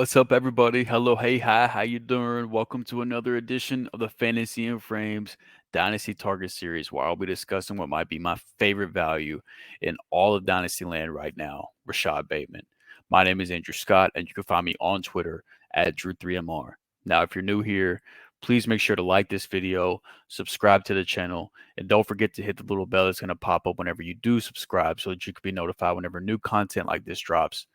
What's up, everybody? Hello, hey, hi, how you doing? Welcome to another edition of the Fantasy and Frames Dynasty Target Series, where I'll be discussing what might be my favorite value in all of Dynasty land right now, Rashod Bateman. My name is Andrew Scott, and you can find me on Twitter at Drew3MR. Now, if you're new here, please make sure to like this video, subscribe to the channel, and don't forget to hit the little bell that's going to pop up whenever you do subscribe so that you can be notified whenever new content like this drops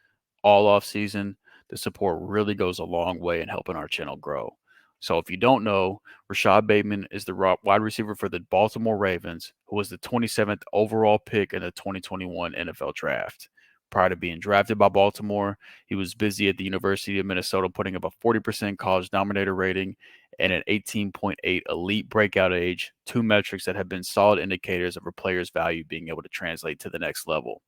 all off season. The support really goes a long way in helping our channel grow. So if you don't know, Rashod Bateman is the wide receiver for the Baltimore Ravens, who was the 27th overall pick in the 2021 NFL Draft. Prior to being drafted by Baltimore, he was busy at the University of Minnesota, putting up a 40% college dominator rating and an 18.8 elite breakout age, two metrics that have been solid indicators of a player's value being able to translate to the next level.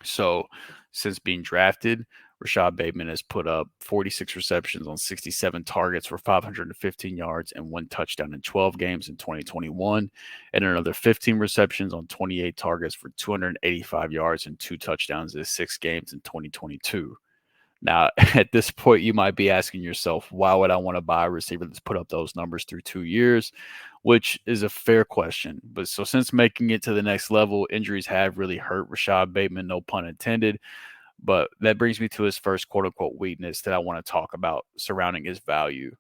So, since being drafted, Rashod Bateman has put up 46 receptions on 67 targets for 515 yards and one touchdown in 12 games in 2021, and another 15 receptions on 28 targets for 285 yards and two touchdowns in 6 games in 2022. Now, at this point, you might be asking yourself, why would I want to buy a receiver that's put up those numbers through 2 years? Which is a fair question. But so since making it to the next level, injuries have really hurt Rashod Bateman, no pun intended. But that brings me to his first quote unquote weakness that I want to talk about surrounding his value.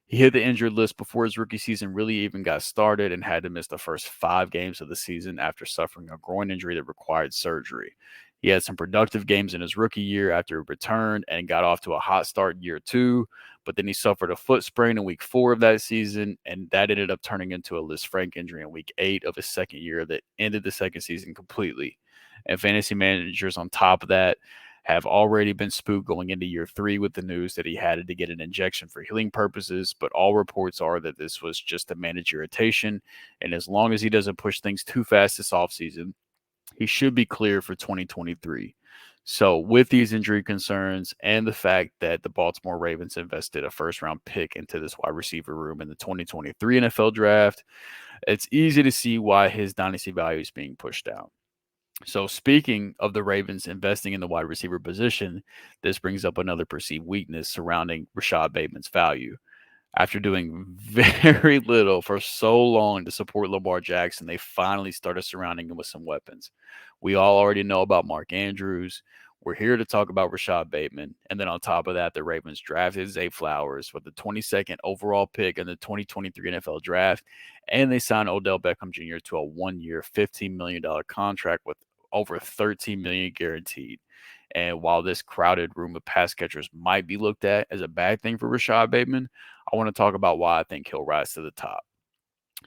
He hit the injured list before his rookie season really even got started and had to miss the first 5 games of the season after suffering a groin injury that required surgery. He had some productive games in his rookie year after he returned and got off to a hot start in year two, but then he suffered a foot sprain in week 4 of that season, and that ended up turning into a Lisfranc injury in week 8 of his second year that ended the second season completely. And fantasy managers on top of that have already been spooked going into year 3 with the news that he had to get an injection for healing purposes, but all reports are that this was just to manage irritation, and as long as he doesn't push things too fast this offseason, he should be clear for 2023. So, with these injury concerns and the fact that the Baltimore Ravens invested a first round pick into this wide receiver room in the 2023 NFL draft, it's easy to see why his dynasty value is being pushed down. So, speaking of the Ravens investing in the wide receiver position, this brings up another perceived weakness surrounding Rashod Bateman's value. After doing very little for so long to support Lamar Jackson, they finally started surrounding him with some weapons. We all already know about Mark Andrews. We're here to talk about Rashod Bateman. And then on top of that, the Ravens drafted Zay Flowers with the 22nd overall pick in the 2023 NFL draft. And they signed Odell Beckham Jr. to a 1-year, $15 million contract with over $13 million guaranteed. And while this crowded room of pass catchers might be looked at as a bad thing for Rashod Bateman, I want to talk about why I think he'll rise to the top.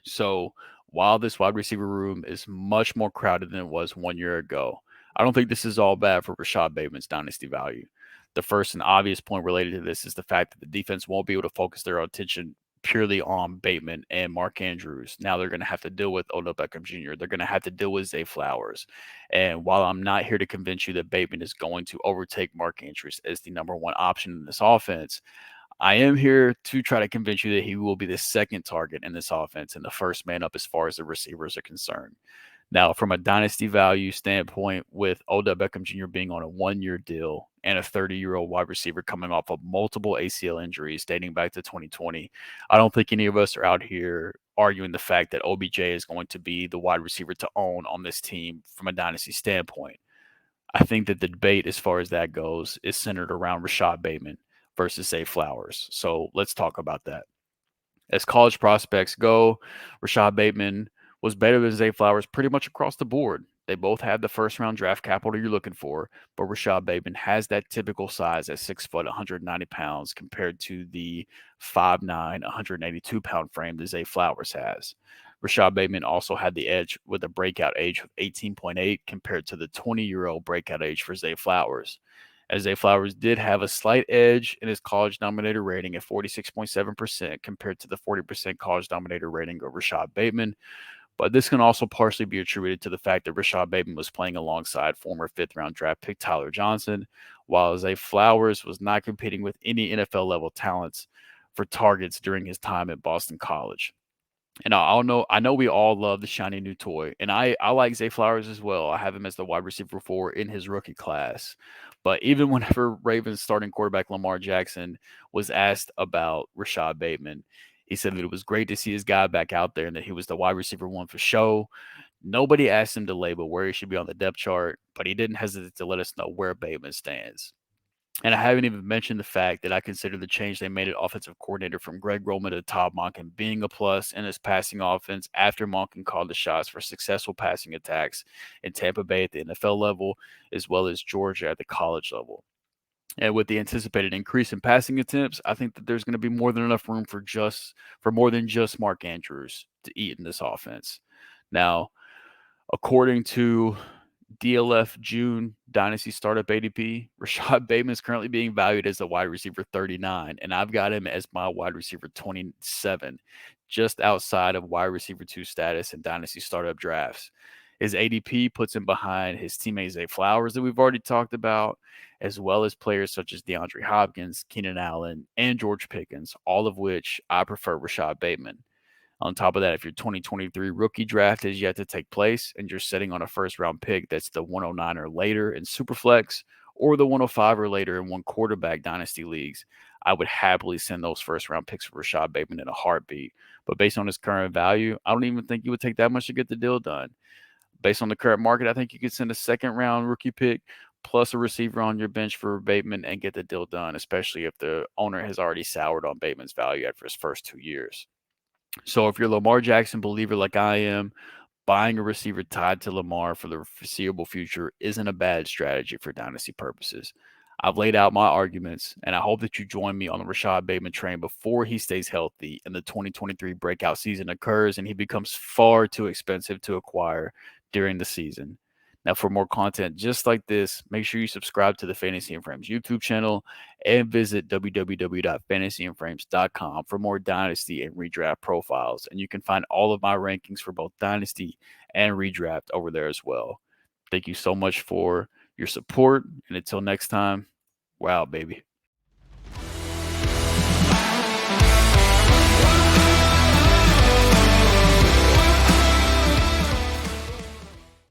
So, while this wide receiver room is much more crowded than it was 1 year ago, I don't think this is all bad for Rashod Bateman's dynasty value. The first and obvious point related to this is the fact that the defense won't be able to focus their attention purely on Bateman and Mark Andrews. Now they're going to have to deal with Odell Beckham Jr. They're going to have to deal with Zay Flowers. And while I'm not here to convince you that Bateman is going to overtake Mark Andrews as the number one option in this offense, I am here to try to convince you that he will be the second target in this offense and the first man up as far as the receivers are concerned. Now, from a dynasty value standpoint, with Odell Beckham Jr. being on a 1-year deal and a 30-year-old wide receiver coming off of multiple ACL injuries dating back to 2020, I don't think any of us are out here arguing the fact that OBJ is going to be the wide receiver to own on this team from a dynasty standpoint. I think that the debate as far as that goes is centered around Rashod Bateman versus Zay Flowers. So let's talk about that. As college prospects go, Rashod Bateman was better than Zay Flowers pretty much across the board. They both had the first round draft capital you're looking for, but Rashod Bateman has that typical size at 6 foot, 190 pounds compared to the 5'9, 182-pound frame that Zay Flowers has. Rashod Bateman also had the edge with a breakout age of 18.8 compared to the 20-year-old breakout age for Zay Flowers. As Zay Flowers did have a slight edge in his college dominator rating at 46.7% compared to the 40% college dominator rating of Rashod Bateman. But this can also partially be attributed to the fact that Rashod Bateman was playing alongside former fifth-round draft pick Tyler Johnson, while Zay Flowers was not competing with any NFL-level talents for targets during his time at Boston College. And I know we all love the shiny new toy, and I like Zay Flowers as well. I have him as the wide receiver 4 in his rookie class. But even whenever Ravens starting quarterback Lamar Jackson was asked about Rashod Bateman, he said that it was great to see his guy back out there and that he was the wide receiver 1 for show. Nobody asked him to label where he should be on the depth chart, but he didn't hesitate to let us know where Bateman stands. And I haven't even mentioned the fact that I consider the change they made at offensive coordinator from Greg Roman to Todd Monken being a plus in his passing offense after Monken called the shots for successful passing attacks in Tampa Bay at the NFL level, as well as Georgia at the college level. And with the anticipated increase in passing attempts, I think that there's going to be more than enough room for more than just Mark Andrews to eat in this offense. Now, according to DLF June Dynasty Startup ADP, Rashod Bateman is currently being valued as the wide receiver 39, and I've got him as my wide receiver 27, just outside of wide receiver 2 status in Dynasty Startup drafts. His ADP puts him behind his teammate Zay Flowers that we've already talked about, as well as players such as DeAndre Hopkins, Keenan Allen, and George Pickens, all of which I prefer Rashod Bateman. On top of that, if your 2023 rookie draft is yet to take place and you're sitting on a first round pick that's the 109 or later in Superflex or the 105 or later in one quarterback dynasty leagues, I would happily send those first round picks for Rashod Bateman in a heartbeat. But based on his current value, I don't even think you would take that much to get the deal done. Based on the current market, I think you could send a second round rookie pick plus a receiver on your bench for Bateman and get the deal done, especially if the owner has already soured on Bateman's value after his first 2 years. So if you're a Lamar Jackson believer like I am, buying a receiver tied to Lamar for the foreseeable future isn't a bad strategy for dynasty purposes. I've laid out my arguments, and I hope that you join me on the Rashod Bateman train before he stays healthy and the 2023 breakout season occurs and he becomes far too expensive to acquire during the season. Now, for more content just like this, make sure you subscribe to the Fantasy and Frames YouTube channel and visit www.fantasyandframes.com for more Dynasty and Redraft profiles. And you can find all of my rankings for both Dynasty and Redraft over there as well. Thank you so much for your support. And until next time, wow, baby.